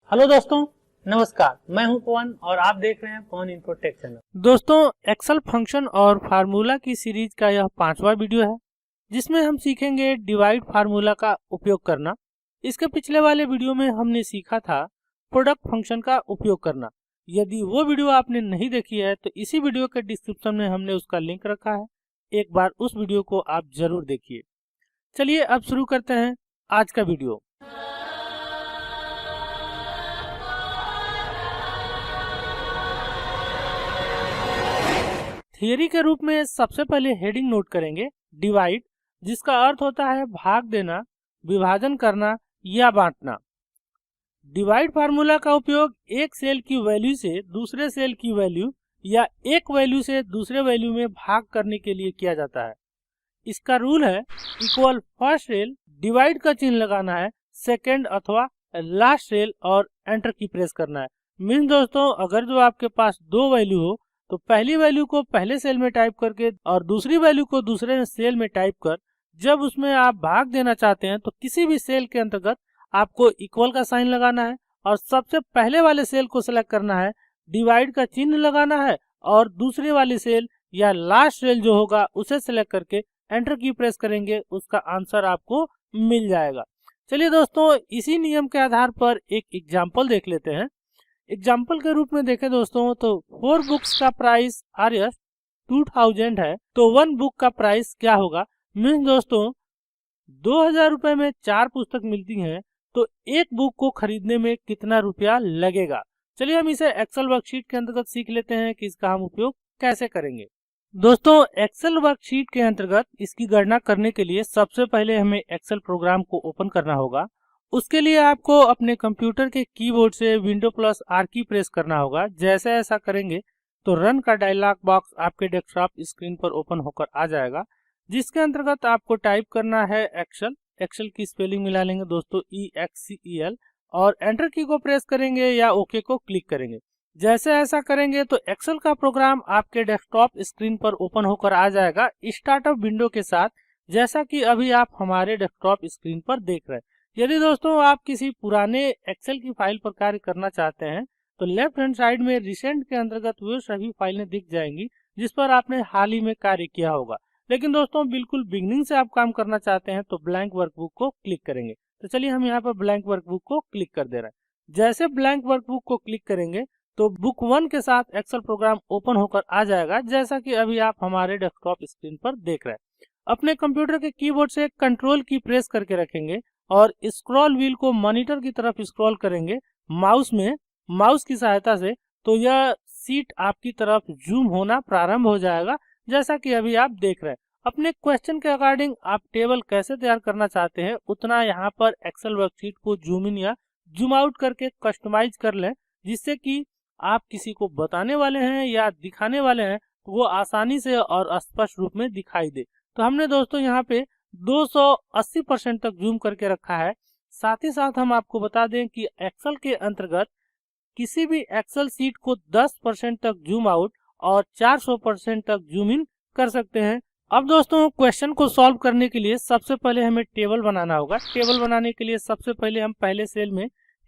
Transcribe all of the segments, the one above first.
Hello दोस्तों, नमस्कार। मैं हूं पवन और आप देख रहे हैं पवन इन्फो टेक चैनल। दोस्तों, एक्सेल फंक्शन और फार्मूला की सीरीज का यह 5वां वीडियो है जिसमें हम सीखेंगे डिवाइड फार्मूला का उपयोग करना। इसके पिछले वाले वीडियो में हमने सीखा था प्रोडक्ट फंक्शन का उपयोग करना। यदि वो वीडियो आपने नहीं देखी है तो इसी वीडियो के डिस्क्रिप्शन में हमने उसका लिंक रखा है, एक बार उस वीडियो को आप जरूर देखिए। चलिए अब शुरू करते हैं आज का वीडियो। थियरी के रूप में सबसे पहले हेडिंग नोट करेंगे डिवाइड, जिसका अर्थ होता है भाग देना, विभाजन करना या बांटना। डिवाइड फार्मूला का उपयोग एक सेल की वैल्यू से दूसरे सेल की वैल्यू या एक वैल्यू से दूसरे वैल्यू में भाग करने के लिए किया जाता है। इसका रूल है इक्वल फर्स्ट सेल, डिवाइड का चिन्ह लगाना है, सेकेंड अथवा लास्ट सेल और एंटर की प्रेस करना है। मीन्स दोस्तों, अगर जो आपके पास दो वैल्यू हो तो पहली वैल्यू को पहले सेल में टाइप करके और दूसरी वैल्यू को दूसरे सेल में टाइप कर जब उसमें आप भाग देना चाहते हैं तो किसी भी सेल के अंतर्गत आपको इक्वल का साइन लगाना है और सबसे पहले वाले सेल को सिलेक्ट करना है, डिवाइड का चिन्ह लगाना है और दूसरी वाली सेल या लास्ट सेल जो होगा उसे सिलेक्ट करके एंटर की प्रेस करेंगे, उसका आंसर आपको मिल जाएगा। चलिए दोस्तों, इसी नियम के आधार पर एक एग्जाम्पल देख लेते हैं। एग्जाम्पल के रूप में देखें दोस्तों तो 4 बुक्स का प्राइस RS 2000 है, तो 1 बुक का प्राइस क्या होगा। मीन्स दोस्तों 2000 रुपए में 4 पुस्तक मिलती हैं, तो एक बुक को खरीदने में कितना रुपया लगेगा। चलिए हम इसे एक्सेल वर्कशीट के अंतर्गत सीख लेते हैं कि इसका हम उपयोग कैसे करेंगे। दोस्तों, एक्सेल वर्कशीट के अंतर्गत इसकी गणना करने के लिए सबसे पहले हमें एक्सेल प्रोग्राम को ओपन करना होगा। उसके लिए आपको अपने कंप्यूटर के कीबोर्ड से विंडो प्लस R की प्रेस करना होगा। जैसे ऐसा करेंगे तो रन का डायलॉग बॉक्स आपके डेस्कटॉप स्क्रीन पर ओपन होकर आ जाएगा, जिसके अंतर्गत आपको टाइप करना है एक्सेल की स्पेलिंग मिला लेंगे दोस्तों, EXCEL, और एंटर की को प्रेस करेंगे या ओके को क्लिक करेंगे। जैसे ऐसा करेंगे तो एक्सेल का प्रोग्राम आपके डेस्कटॉप स्क्रीन पर ओपन होकर आ जाएगा स्टार्टअप विंडो के साथ, जैसा कि अभी आप हमारे डेस्कटॉप स्क्रीन पर देख रहे हैं। यदि दोस्तों आप किसी पुराने एक्सेल की फाइल पर कार्य करना चाहते हैं तो लेफ्ट हैंड साइड में रिसेंट के अंतर्गत वो सभी फाइलें दिख जाएंगी जिस पर आपने हाल ही में कार्य किया होगा। लेकिन दोस्तों बिल्कुल बिगनिंग से आप काम करना चाहते हैं तो ब्लैंक वर्कबुक को क्लिक करेंगे। तो चलिए हम यहाँ पर ब्लैंक वर्कबुक को क्लिक कर दे रहे हैं। जैसे ब्लैंक वर्कबुक को क्लिक करेंगे तो बुक 1 के साथ एक्सेल प्रोग्राम ओपन होकर आ जाएगा, जैसा कि अभी आप हमारे डेस्कटॉप स्क्रीन पर देख रहे हैं। अपने कंप्यूटर के कीबोर्ड से कंट्रोल की प्रेस करके रखेंगे और स्क्रॉल व्हील को मॉनिटर की तरफ स्क्रॉल करेंगे माउस की सहायता से, तो यह सीट आपकी तरफ जूम होना प्रारंभ हो जाएगा, जैसा कि अभी आप देख रहे हैं। अपने क्वेश्चन के अकॉर्डिंग आप टेबल कैसे तैयार करना चाहते हैं उतना यहाँ पर एक्सेल वर्कशीट को जूम इन या जूम आउट करके कस्टमाइज कर लें, जिससे कि आप किसी को बताने वाले हैं या दिखाने वाले हैं तो वो आसानी से और स्पष्ट रूप में दिखाई दे। तो हमने दोस्तों यहाँ पे 280% तक जूम करके रखा है। साथ ही साथ हम आपको बता दें कि एक्सेल के अंतर्गत किसी भी एक्सेल सीट को 10% तक जूम आउट और 400% तक जूम इन कर सकते हैं। अब दोस्तों क्वेश्चन को सॉल्व करने के लिए सबसे पहले हमें टेबल बनाना होगा। टेबल बनाने के लिए सबसे पहले हम पहले सेल में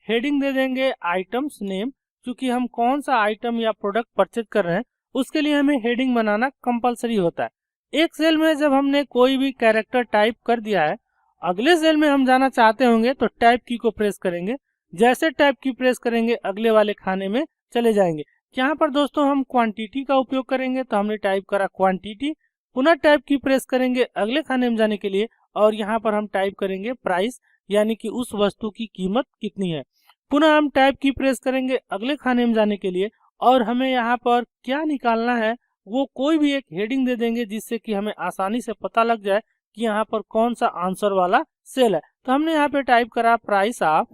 हेडिंग दे देंगे आइटम्स नेम। क्योंकि हम कौन सा आइटम या प्रोडक्ट परचेज कर रहे हैं उसके लिए हमें हेडिंग बनाना कंपलसरी होता है। एक सेल में जब हमने कोई भी कैरेक्टर टाइप कर दिया है, अगले सेल में हम जाना चाहते होंगे तो टैब की को प्रेस करेंगे। जैसे टैब की प्रेस करेंगे अगले वाले खाने में चले जाएंगे। यहाँ पर दोस्तों हम क्वांटिटी का उपयोग करेंगे, तो हमने टाइप करा क्वांटिटी। पुनः टैब की प्रेस करेंगे अगले खाने में जाने के लिए और यहाँ पर हम टाइप करेंगे प्राइस, यानी कि उस वस्तु की कीमत कितनी है। पुनः हम टैब की प्रेस करेंगे अगले खाने में जाने के लिए और हमें यहाँ पर क्या निकालना है वो कोई भी एक हेडिंग दे देंगे, जिससे कि हमें आसानी से पता लग जाए कि यहाँ पर कौन सा आंसर वाला सेल है। तो हमने यहाँ पे टाइप करा price of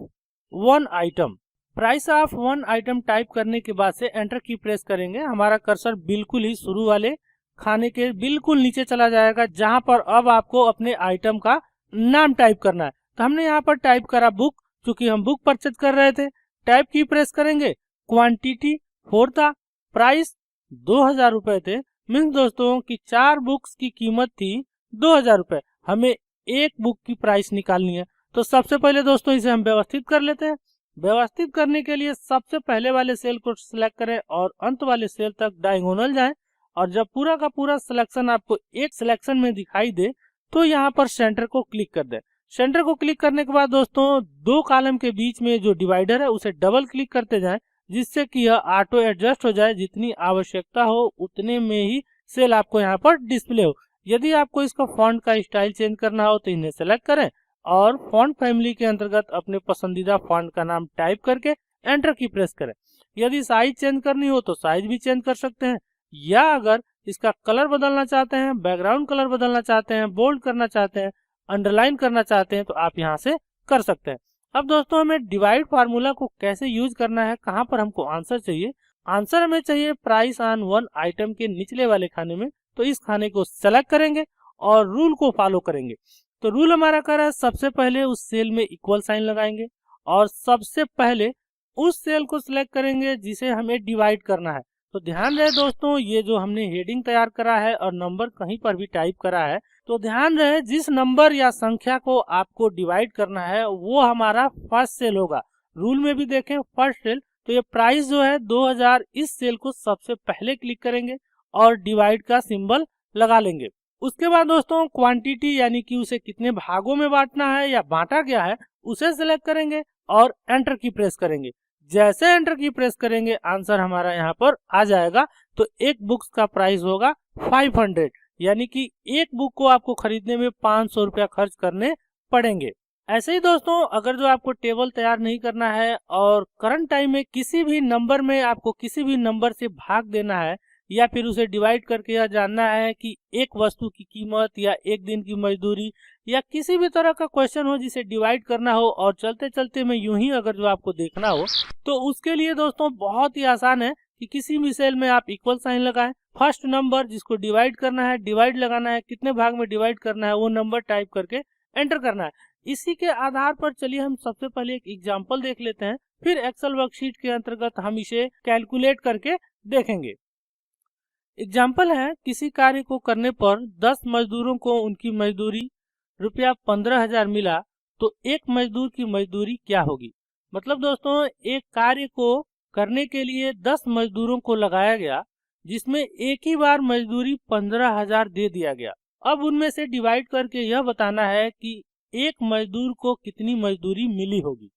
1 item. Price of 1 item type करने के बाद से एंटर की प्रेस करेंगे। हमारा कर्सर बिल्कुल ही शुरू वाले खाने के बिल्कुल नीचे चला जाएगा, जहाँ पर अब आपको अपने आइटम का नाम टाइप करना है। तो हमने यहाँ पर टाइप करा बुक, क्योंकि हम बुक परचेज कर रहे थे। टैब की प्रेस करेंगे, क्वांटिटी 4 था, प्राइस 2000 रुपए थे। मीन्स दोस्तों कि 4 बुक्स की कीमत थी 2000 रुपए। हमें एक बुक की प्राइस निकालनी है। तो सबसे पहले दोस्तों इसे हम व्यवस्थित कर लेते हैं। व्यवस्थित करने के लिए सबसे पहले वाले सेल को सिलेक्ट करें और अंत वाले सेल तक डायगोनल जाएं, और जब पूरा का पूरा सिलेक्शन आपको एक सिलेक्शन में दिखाई दे तो यहाँ पर सेंटर को क्लिक कर दें। सेंटर को क्लिक करने के बाद दोस्तों दो कॉलम के बीच में जो डिवाइडर है उसे डबल क्लिक करते जाएं, जिससे कि यह ऑटो एडजस्ट हो जाए, जितनी आवश्यकता हो उतने में ही सेल आपको यहाँ पर डिस्प्ले हो। यदि आपको इसका फॉन्ट का स्टाइल चेंज करना हो तो इन्हें सेलेक्ट करें और फॉन्ट फैमिली के अंतर्गत अपने पसंदीदा फॉन्ट का नाम टाइप करके एंटर की प्रेस करें। यदि साइज चेंज करनी हो तो साइज भी चेंज कर सकते हैं, या अगर इसका कलर बदलना चाहते हैं, बैकग्राउंड कलर बदलना चाहते हैं, बोल्ड करना चाहते हैं, अंडरलाइन करना चाहते हैं तो आप यहाँ से कर सकते हैं। अब दोस्तों हमें डिवाइड फार्मूला को कैसे यूज करना है, कहाँ पर हमको आंसर चाहिए। आंसर हमें चाहिए प्राइस ऑन वन आइटम के निचले वाले खाने में, तो इस खाने को सेलेक्ट करेंगे और रूल को फॉलो करेंगे। तो रूल हमारा कह रहा है सबसे पहले उस सेल में इक्वल साइन लगाएंगे और सबसे पहले उस सेल को सिलेक्ट करेंगे जिसे हमें डिवाइड करना है। तो ध्यान रहे दोस्तों, ये जो हमने हेडिंग तैयार करा है और नंबर कहीं पर भी टाइप करा है, तो ध्यान रहे जिस नंबर या संख्या को आपको डिवाइड करना है वो हमारा फर्स्ट सेल होगा। रूल में भी देखें फर्स्ट सेल, तो ये प्राइस जो है 2000, इस सेल को सबसे पहले क्लिक करेंगे और डिवाइड का सिंबल लगा लेंगे। उसके बाद दोस्तों क्वांटिटी यानी कि उसे कितने भागों में बांटना है या बांटा गया है उसे सिलेक्ट करेंगे और एंटर की प्रेस करेंगे। जैसे एंटर की प्रेस करेंगे आंसर हमारा यहाँ पर आ जाएगा। तो एक बुक्स का प्राइस होगा 500, यानी कि एक बुक को आपको खरीदने में 500 रुपया खर्च करने पड़ेंगे। ऐसे ही दोस्तों अगर जो आपको टेबल तैयार नहीं करना है और करंट टाइम में किसी भी नंबर में आपको किसी भी नंबर से भाग देना है या फिर उसे डिवाइड करके यह जानना है कि एक वस्तु की कीमत या एक दिन की मजदूरी या किसी भी तरह का क्वेश्चन हो जिसे डिवाइड करना हो और चलते चलते में यूं ही अगर जो आपको देखना हो, तो उसके लिए दोस्तों बहुत ही आसान है कि किसी भी सेल में आप इक्वल साइन लगाएं, फर्स्ट नंबर जिसको डिवाइड करना है, डिवाइड लगाना है, कितने भाग में डिवाइड करना है वो नंबर टाइप करके एंटर करना है। इसी के आधार पर चलिए हम सबसे पहले एक एग्जाम्पल देख लेते हैं, फिर एक्सेल वर्कशीट के अंतर्गत हम इसे कैलकुलेट करके देखेंगे। एग्जाम्पल है, किसी कार्य को करने पर 10 मजदूरों को उनकी मजदूरी रुपया 15,000 मिला तो एक मजदूर की मजदूरी क्या होगी। मतलब दोस्तों एक कार्य को करने के लिए 10 मजदूरों को लगाया गया जिसमें एक ही बार मजदूरी 15,000 दे दिया गया। अब उनमें से डिवाइड करके यह बताना है कि एक मजदूर को कितनी मजदूरी मिली होगी।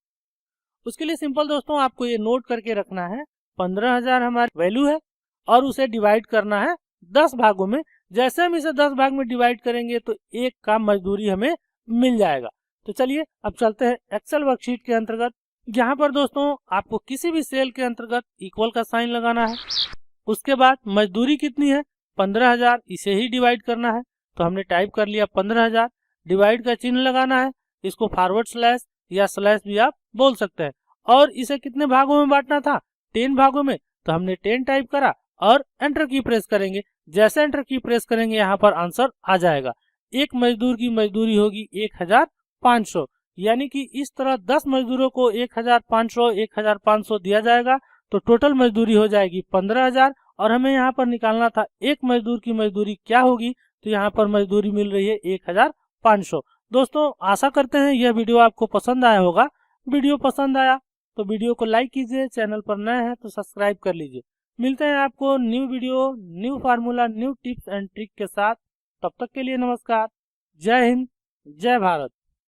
उसके लिए सिंपल दोस्तों आपको ये नोट करके रखना है, 15,000 हमारी वैल्यू है और उसे डिवाइड करना है 10 भागों में। जैसे हम इसे 10 भाग में डिवाइड करेंगे तो एक का मजदूरी हमें मिल जाएगा। तो चलिए अब चलते हैं एक्सेल वर्कशीट के अंतर्गत। यहाँ पर दोस्तों आपको किसी भी सेल के अंतर्गत इक्वल का साइन लगाना है। उसके बाद मजदूरी कितनी है 15,000, इसे ही डिवाइड करना है। तो हमने टाइप कर लिया 15,000, डिवाइड का चिन्ह लगाना है, इसको फॉरवर्ड स्लैश या स्लैश भी आप बोल सकते हैं। और इसे कितने भागों में बांटना था 10 भागों में, तो हमने 10 टाइप करा और एंटर की प्रेस करेंगे। जैसे एंटर की प्रेस करेंगे यहाँ पर आंसर आ जाएगा। एक मजदूर की मजदूरी होगी 1500, यानी कि इस तरह 10 मजदूरों को 1500 दिया जाएगा तो टोटल मजदूरी हो जाएगी 15,000। और हमें यहाँ पर निकालना था एक मजदूर की मजदूरी क्या होगी, तो यहाँ पर मजदूरी मिल रही है 1500। दोस्तों आशा करते हैं यह वीडियो आपको पसंद आया होगा। वीडियो पसंद आया तो वीडियो को लाइक कीजिए, चैनल पर नए हैं तो सब्सक्राइब कर लीजिए। मिलते हैं आपको new video, new formula, new tips and trick के साथ। तब तक के लिए नमस्कार, जय हिंद, जय भारत।